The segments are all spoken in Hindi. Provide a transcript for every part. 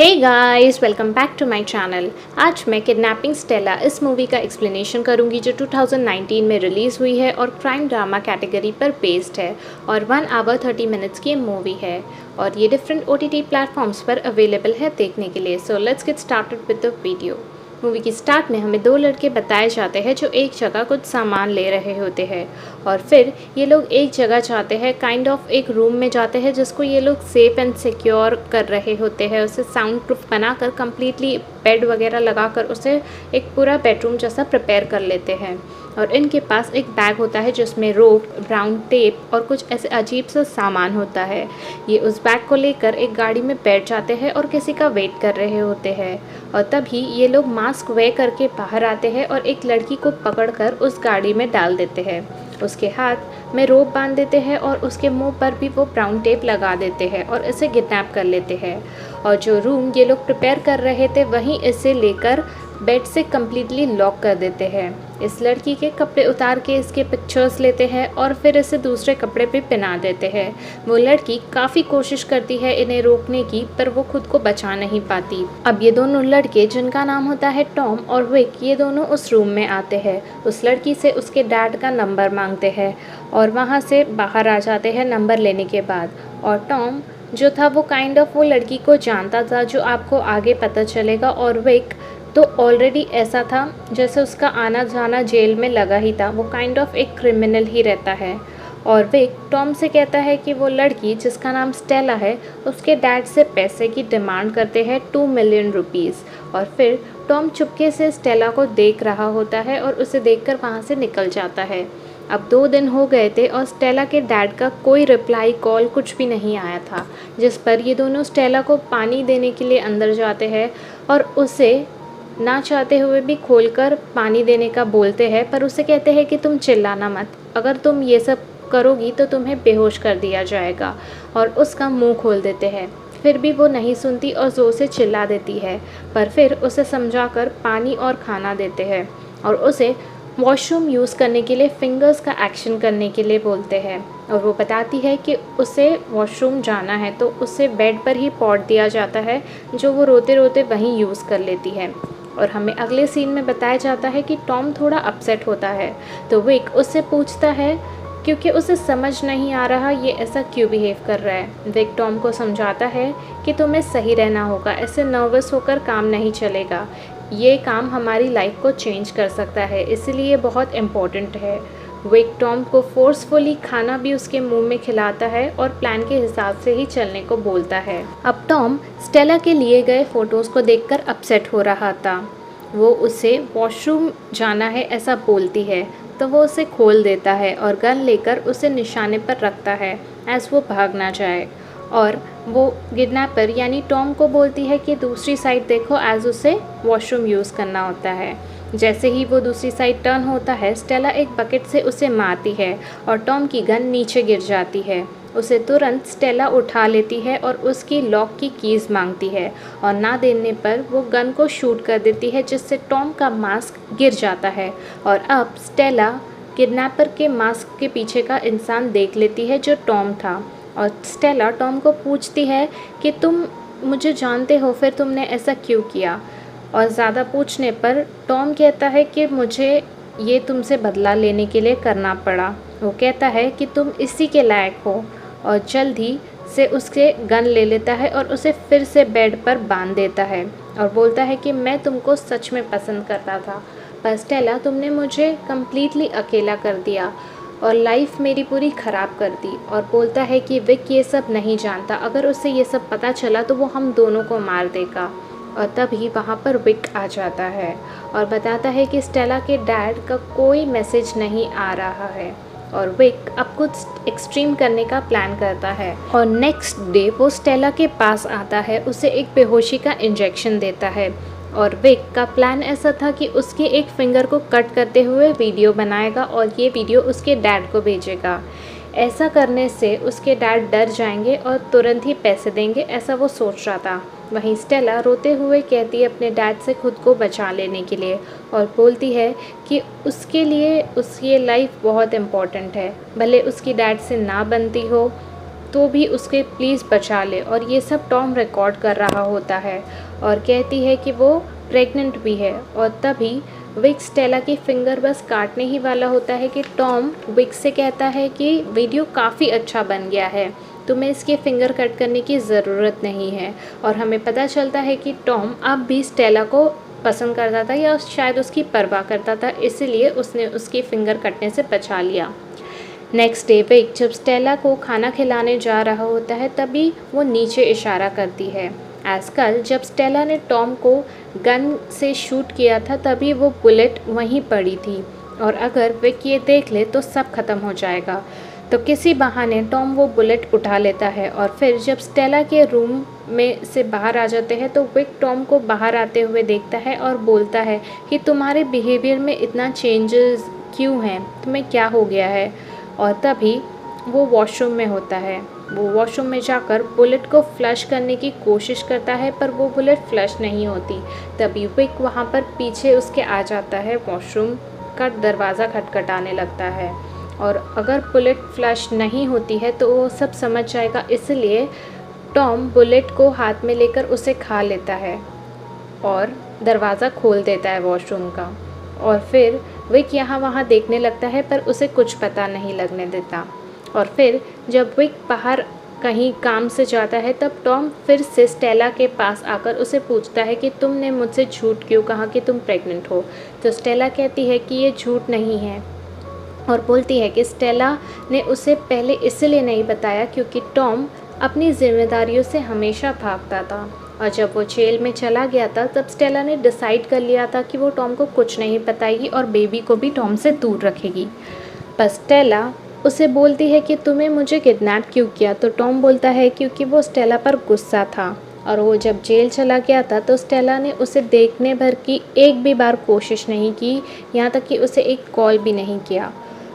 Hey guys, welcome back to my channel. आज मैं किडनैपिंग स्टेला इस मूवी का एक्सप्लेनेशन करूंगी जो 2019 में रिलीज़ हुई है और क्राइम ड्रामा कैटेगरी पर बेस्ड है और 1 आवर 30 मिनट्स की मूवी है और ये डिफरेंट OTT प्लेटफॉर्म्स पर अवेलेबल है देखने के लिए। So let's get started with the video. Movie की स्टार्ट में हमें दो लड़के बताए जाते हैं जो एक जगह कुछ सामान ले रहे होते हैं और फिर ये लोग एक जगह जाते हैं, काइंड ऑफ एक रूम में जाते हैं जिसको ये लोग सेफ एंड सिक्योर कर रहे होते हैं। उसे साउंड प्रूफ बनाकर कम्प्लीटली बेड वगैरह लगाकर उसे एक पूरा बेडरूम जैसा प्रिपेयर कर लेते हैं और इनके पास एक बैग होता है जिसमें रोप, ब्राउन टेप और कुछ ऐसे अजीब सा सामान होता है। ये उस बैग को लेकर एक गाड़ी में बैठ जाते हैं और किसी का वेट कर रहे होते हैं और तभी ये लोग मास्क वेयर करके बाहर आते हैं और एक लड़की को पकड़कर उस गाड़ी में डाल देते हैं। उसके हाथ में रोप बांध देते हैं और उसके मुंह पर भी वो ब्राउन टेप लगा देते हैं और इसे किडनैप कर लेते हैं। और जो रूम ये लोग प्रिपेयर कर रहे थे वहीं इसे लेकर बेड से कम्प्लीटली लॉक कर देते हैं। इस लड़की के कपड़े उतार के इसके पिक्चर्स लेते हैं और फिर इसे दूसरे कपड़े पे पहना देते हैं। वो लड़की काफ़ी कोशिश करती है इन्हें रोकने की, पर वो खुद को बचा नहीं पाती। अब ये दोनों लड़के, जिनका नाम होता है टॉम और विक, ये दोनों उस रूम में आते हैं। उस लड़की से उसके डैड का नंबर मांगते हैं और वहाँ से बाहर आ जाते हैं नंबर लेने के बाद। और टॉम जो था वो काइंड ऑफ वो लड़की को जानता था, जो आपको आगे पता चलेगा। और विक तो ऑलरेडी ऐसा था जैसे उसका आना जाना जेल में लगा ही था, वो काइंड ऑफ एक क्रिमिनल ही रहता है। और विक टॉम से कहता है कि वो लड़की जिसका नाम स्टेला है उसके डैड से पैसे की डिमांड करते हैं 2 मिलियन रुपीज़। और फिर टॉम चुपके से स्टेला को देख रहा होता है और उसे देखकर वहाँ से निकल जाता है। अब 2 दिन हो गए थे और स्टेला के डैड का कोई रिप्लाई कॉल कुछ भी नहीं आया था, जिस पर ये दोनों स्टेला को पानी देने के लिए अंदर जाते हैं और उसे ना चाहते हुए भी खोलकर पानी देने का बोलते हैं, पर उसे कहते हैं कि तुम चिल्लाना मत, अगर तुम ये सब करोगी तो तुम्हें बेहोश कर दिया जाएगा। और उसका मुंह खोल देते हैं, फिर भी वो नहीं सुनती और ज़ोर से चिल्ला देती है। पर फिर उसे समझाकर पानी और खाना देते हैं और उसे वॉशरूम यूज़ करने के लिए फिंगर्स का एक्शन करने के लिए बोलते हैं। और वो बताती है कि उसे वॉशरूम जाना है तो उसे बेड पर ही पॉट दिया जाता है, जो वो रोते रोते वहीं यूज़ कर लेती है। और हमें अगले सीन में बताया जाता है कि टॉम थोड़ा अपसेट होता है, तो विक उससे पूछता है क्योंकि उसे समझ नहीं आ रहा ये ऐसा क्यों बिहेव कर रहा है। विक टॉम को समझाता है कि तुम्हें सही रहना होगा, ऐसे नर्वस होकर काम नहीं चलेगा, ये काम हमारी लाइफ को चेंज कर सकता है, इसलिए बहुत इम्पोर्टेंट है। विक टॉम को फोर्सफुली खाना भी उसके मुंह में खिलाता है और प्लान के हिसाब से ही चलने को बोलता है। अब टॉम स्टेला के लिए गए फ़ोटोज़ को देखकर अपसेट हो रहा था। वो उसे वॉशरूम जाना है ऐसा बोलती है तो वो उसे खोल देता है और गन लेकर उसे निशाने पर रखता है एज वो भाग ना जाए। और वो किडनैपर यानी टॉम को बोलती है कि दूसरी साइड देखो, एज उसे वॉशरूम यूज़ करना होता है। जैसे ही वो दूसरी साइड टर्न होता है, स्टेला एक बकेट से उसे मारती है और टॉम की गन नीचे गिर जाती है। उसे तुरंत स्टेला उठा लेती है और उसकी लॉक की कीज़ मांगती है और ना देने पर वो गन को शूट कर देती है, जिससे टॉम का मास्क गिर जाता है। और अब स्टेला किडनैपर के मास्क के पीछे का इंसान देख लेती है जो टॉम था। और स्टेला टॉम को पूछती है कि तुम मुझे जानते हो, फिर तुमने ऐसा क्यों किया। और ज़्यादा पूछने पर टॉम कहता है कि मुझे ये तुमसे बदला लेने के लिए करना पड़ा। वो कहता है कि तुम इसी के लायक हो और जल्द ही से उसके गन ले लेता है और उसे फिर से बेड पर बांध देता है और बोलता है कि मैं तुमको सच में पसंद करता था, पर स्टेला तुमने मुझे कम्प्लीटली अकेला कर दिया और लाइफ मेरी पूरी ख़राब कर दी। और बोलता है कि विक ये सब नहीं जानता, अगर उसे ये सब पता चला तो वो हम दोनों को मार देगा। और तभी वहाँ पर विक आ जाता है और बताता है कि स्टेला के डैड का कोई मैसेज नहीं आ रहा है। और विक अब कुछ एक्सट्रीम करने का प्लान करता है और नेक्स्ट डे वो स्टेला के पास आता है, उसे एक बेहोशी का इंजेक्शन देता है। और विक का प्लान ऐसा था कि उसके एक फिंगर को कट करते हुए वीडियो बनाएगा और ये वीडियो उसके डैड को भेजेगा। ऐसा करने से उसके डैड डर जाएंगे और तुरंत ही पैसे देंगे, ऐसा वो सोच रहा था। वहीं स्टेला रोते हुए कहती है अपने डैड से खुद को बचा लेने के लिए और बोलती है कि उसके लिए उसकी लाइफ बहुत इम्पोर्टेंट है, भले उसकी डैड से ना बनती हो तो भी उसके प्लीज़ बचा ले। और ये सब टॉम रिकॉर्ड कर रहा होता है और कहती है कि वो प्रेग्नेंट भी है। और तभी विक स्टेला की फिंगर बस काटने ही वाला होता है कि टॉम विक से कहता है कि वीडियो काफ़ी अच्छा बन गया है, तुम्हें इसके फिंगर कट करने की ज़रूरत नहीं है। और हमें पता चलता है कि टॉम अब भी स्टेला को पसंद करता था या शायद उसकी परवाह करता था, इसलिए उसने उसकी फिंगर कटने से बचा लिया। नेक्स्ट डे विक जब स्टेला को खाना खिलाने जा रहा होता है तभी वो नीचे इशारा करती है। आजकल जब स्टेला ने टॉम को गन से शूट किया था तभी वो बुलेट वहीं पड़ी थी और अगर विक ये देख ले तो सब खत्म हो जाएगा। तो किसी बहाने टॉम वो बुलेट उठा लेता है और फिर जब स्टेला के रूम में से बाहर आ जाते हैं तो विक टॉम को बाहर आते हुए देखता है और बोलता है कि तुम्हारे बिहेवियर में इतना चेंजेस क्यों हैं, तुम्हें क्या हो गया है। और तभी वो वॉशरूम में होता है। वो वॉशरूम में जाकर बुलेट को फ्लश करने की कोशिश करता है पर वो बुलेट फ्लश नहीं होती। तभी विक वहाँ पर पीछे उसके आ जाता है, वॉशरूम का दरवाज़ा खटखटाने लगता है और अगर बुलेट फ्लश नहीं होती है तो वो सब समझ जाएगा, इसलिए टॉम बुलेट को हाथ में लेकर उसे खा लेता है और दरवाज़ा खोल देता है वॉशरूम का। और फिर विक यहाँ वहाँ देखने लगता है पर उसे कुछ पता नहीं लगने देता। और फिर जब विक बाहर कहीं काम से जाता है तब टॉम फिर से स्टेला के पास आकर उसे पूछता है कि तुमने मुझसे झूठ क्यों कहा कि तुम प्रेग्नेंट हो। तो स्टेला कहती है कि ये झूठ नहीं है और बोलती है कि स्टेला ने उसे पहले इसलिए नहीं बताया क्योंकि टॉम अपनी जिम्मेदारियों से हमेशा भागता था और जब वो जेल में चला गया था तब स्टेला ने डिसाइड कर लिया था कि वो टॉम को कुछ नहीं बताएगी और बेबी को भी टॉम से दूर रखेगी। पर स्टेला उसे बोलती है कि तुम्हें मुझे किडनैप क्यों किया। तो टॉम बोलता है क्योंकि वो स्टेला पर गुस्सा था और वो जब जेल चला गया था तो स्टेला ने उसे देखने भर की एक भी बार कोशिश नहीं की, यहाँ तक कि उसे एक कॉल भी नहीं किया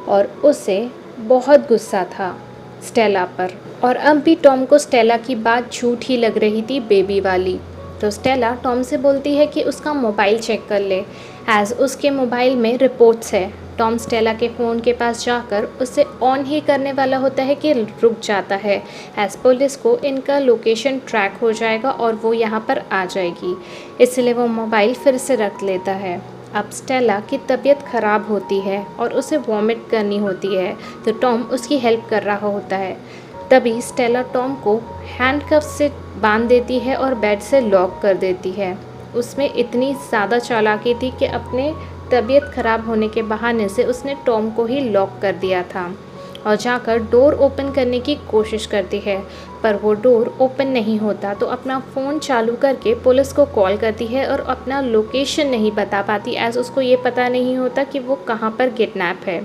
और उसे बहुत गुस्सा था स्टेला पर। और अब भी टॉम को स्टेला की बात झूठ ही लग रही थी, बेबी वाली। तो स्टेला टॉम से बोलती है कि उसका मोबाइल चेक कर ले, एज उसके मोबाइल में रिपोर्ट्स है। टॉम स्टेला के फ़ोन के पास जाकर उसे ऑन ही करने वाला होता है कि रुक जाता है, एज पुलिस को इनका लोकेशन ट्रैक हो जाएगा और वो यहाँ पर आ जाएगी, इसलिए वो मोबाइल फिर से रख लेता है। अब स्टेला की तबीयत ख़राब होती है और उसे वॉमिट करनी होती है तो टॉम उसकी हेल्प कर रहा होता है। तभी स्टेला टॉम को हैंडकफ से बांध देती है और बेड से लॉक कर देती है। उसमें इतनी ज़्यादा चालाकी थी कि अपने तबीयत ख़राब होने के बहाने से उसने टॉम को ही लॉक कर दिया था और जाकर डोर ओपन करने की कोशिश करती है पर वो डोर ओपन नहीं होता। तो अपना फ़ोन चालू करके पुलिस को कॉल करती है और अपना लोकेशन नहीं बता पाती, एज उसको ये पता नहीं होता कि वो कहाँ पर किडनैप है।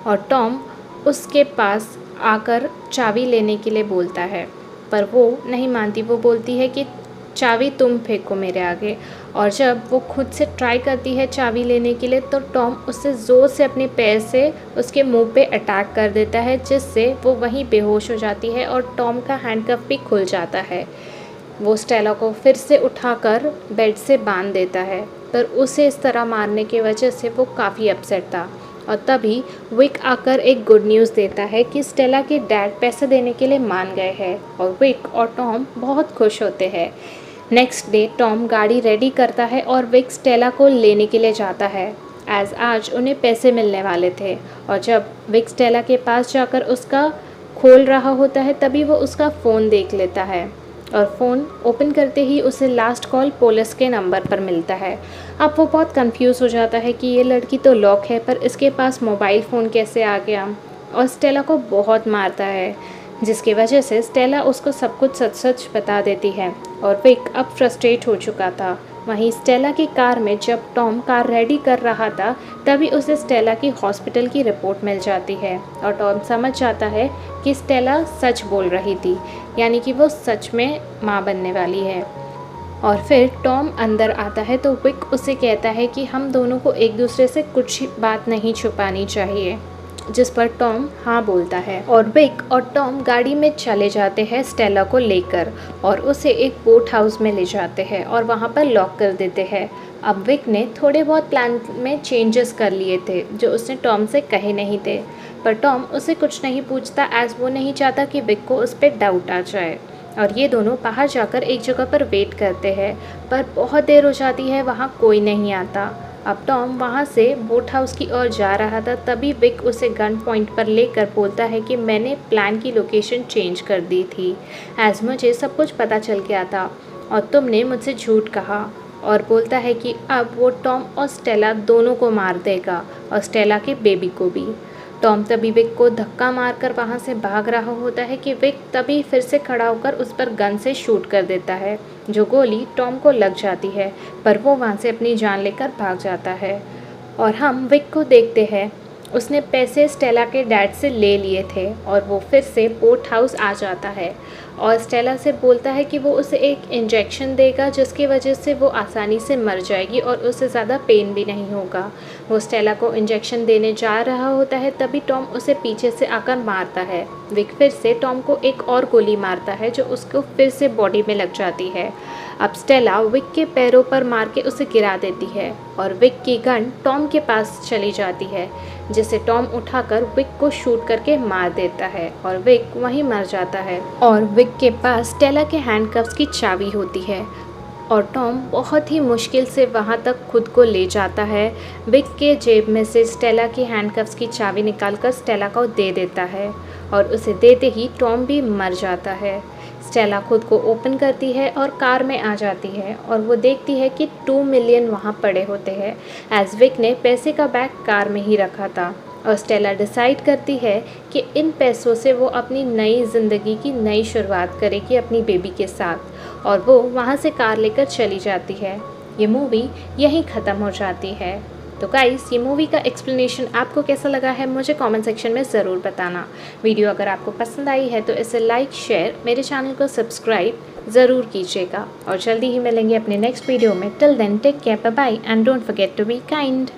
और टॉम उसके पास आकर चाबी लेने के लिए बोलता है पर वो नहीं मानती। वो बोलती है कि चाबी तुम फेंको मेरे आगे। और जब वो खुद से ट्राई करती है चाबी लेने के लिए तो टॉम उससे ज़ोर से अपने पैर से उसके मुंह पे अटैक कर देता है, जिससे वो वहीं बेहोश हो जाती है और टॉम का हैंडकफ भी खुल जाता है। वो स्टेला को फिर से उठाकर बेड से बांध देता है पर उसे इस तरह मारने की वजह से वो काफ़ी अपसेट था। और तभी विक आकर एक गुड न्यूज़ देता है कि स्टेला के डैड पैसे देने के लिए मान गए हैं और विक और टॉम बहुत खुश होते हैं। नेक्स्ट डे टॉम गाड़ी रेडी करता है और विक स्टेला को लेने के लिए जाता है, एज आज उन्हें पैसे मिलने वाले थे। और जब विक स्टेला के पास जाकर उसका खोल रहा होता है तभी वो उसका फ़ोन देख लेता है और फ़ोन ओपन करते ही उसे लास्ट कॉल पुलिस के नंबर पर मिलता है। अब वो बहुत कंफ्यूज हो जाता है कि ये लड़की तो लॉक है पर इसके पास मोबाइल फ़ोन कैसे आ गया, और स्टेला को बहुत मारता है जिसकी वजह से स्टेला उसको सब कुछ सच सच बता देती है और विक अब फ्रस्ट्रेट हो चुका था। वहीं स्टेला की कार में जब टॉम कार रेडी कर रहा था तभी उसे स्टेला की हॉस्पिटल की रिपोर्ट मिल जाती है और टॉम समझ जाता है कि स्टेला सच बोल रही थी, यानी कि वो सच में माँ बनने वाली है। और फिर टॉम अंदर आता है तो विक उसे कहता है कि हम दोनों को एक दूसरे से कुछ बात नहीं छुपानी चाहिए, जिस पर टॉम हाँ बोलता है और विक और टॉम गाड़ी में चले जाते हैं स्टेला को लेकर और उसे एक बोट हाउस में ले जाते हैं और वहाँ पर लॉक कर देते हैं। अब विक ने थोड़े बहुत प्लान में चेंजेस कर लिए थे जो उसने टॉम से कहे नहीं थे, पर टॉम उसे कुछ नहीं पूछता एज वो नहीं चाहता कि विक को उस पर डाउट आ जाए। और ये दोनों बाहर जाकर एक जगह पर वेट करते हैं, पर बहुत देर हो जाती है, वहाँ कोई नहीं आता। अब टॉम वहाँ से बोट हाउस की ओर जा रहा था, तभी विक उसे गन पॉइंट पर लेकर बोलता है कि मैंने प्लान की लोकेशन चेंज कर दी थी, एज मुझे सब कुछ पता चल गया था और तुमने मुझसे झूठ कहा। और बोलता है कि अब वो टॉम और स्टेला दोनों को मार देगा और स्टेला के बेबी को भी। टॉम तभी विक को धक्का मारकर वहाँ से भाग रहा होता है कि विक तभी फिर से खड़ा होकर उस पर गन से शूट कर देता है, जो गोली टॉम को लग जाती है, पर वो वहाँ से अपनी जान लेकर भाग जाता है। और हम विक को देखते हैं, उसने पैसे स्टेला के डैड से ले लिए थे और वो फिर से बोट हाउस आ जाता है और स्टेला से बोलता है कि वो उसे एक इंजेक्शन देगा जिसकी वजह से वो आसानी से मर जाएगी और उसे ज़्यादा पेन भी नहीं होगा। वो स्टेला को इंजेक्शन देने जा रहा होता है, तभी टॉम उसे पीछे से आकर मारता है। विक फिर से टॉम को एक और गोली मारता है जो उसको फिर से बॉडी में लग जाती है। अब स्टेला विक के पैरों पर मार के उसे गिरा देती है और विक की गन टॉम के पास चली जाती है, जिसे टॉम उठाकर विक को शूट करके मार देता है और विक वहीं मर जाता है। और विक के पास स्टेला के हैंडकफ्स की चाबी होती है और टॉम बहुत ही मुश्किल से वहां तक खुद को ले जाता है। विक के जेब में से स्टेला की हैंडकफ्स की चाबी निकालकर स्टेला को दे देता है और उसे देते ही टॉम भी मर जाता है। स्टेला खुद को ओपन करती है और कार में आ जाती है और वो देखती है कि 2 मिलियन वहाँ पड़े होते हैं, एज विक ने पैसे का बैग कार में ही रखा था। और स्टेला डिसाइड करती है कि इन पैसों से वो अपनी नई ज़िंदगी की नई शुरुआत करेगी अपनी बेबी के साथ, और वो वहाँ से कार लेकर चली जाती है। ये मूवी यहीं ख़त्म हो जाती है। तो गाइस, ये मूवी का एक्सप्लेनेशन आपको कैसा लगा है मुझे कमेंट सेक्शन में ज़रूर बताना। वीडियो अगर आपको पसंद आई है तो इसे लाइक, शेयर, मेरे चैनल को सब्सक्राइब ज़रूर कीजिएगा और जल्दी ही मिलेंगे अपने नेक्स्ट वीडियो में। Till then take care, bye bye and don't forget to be kind.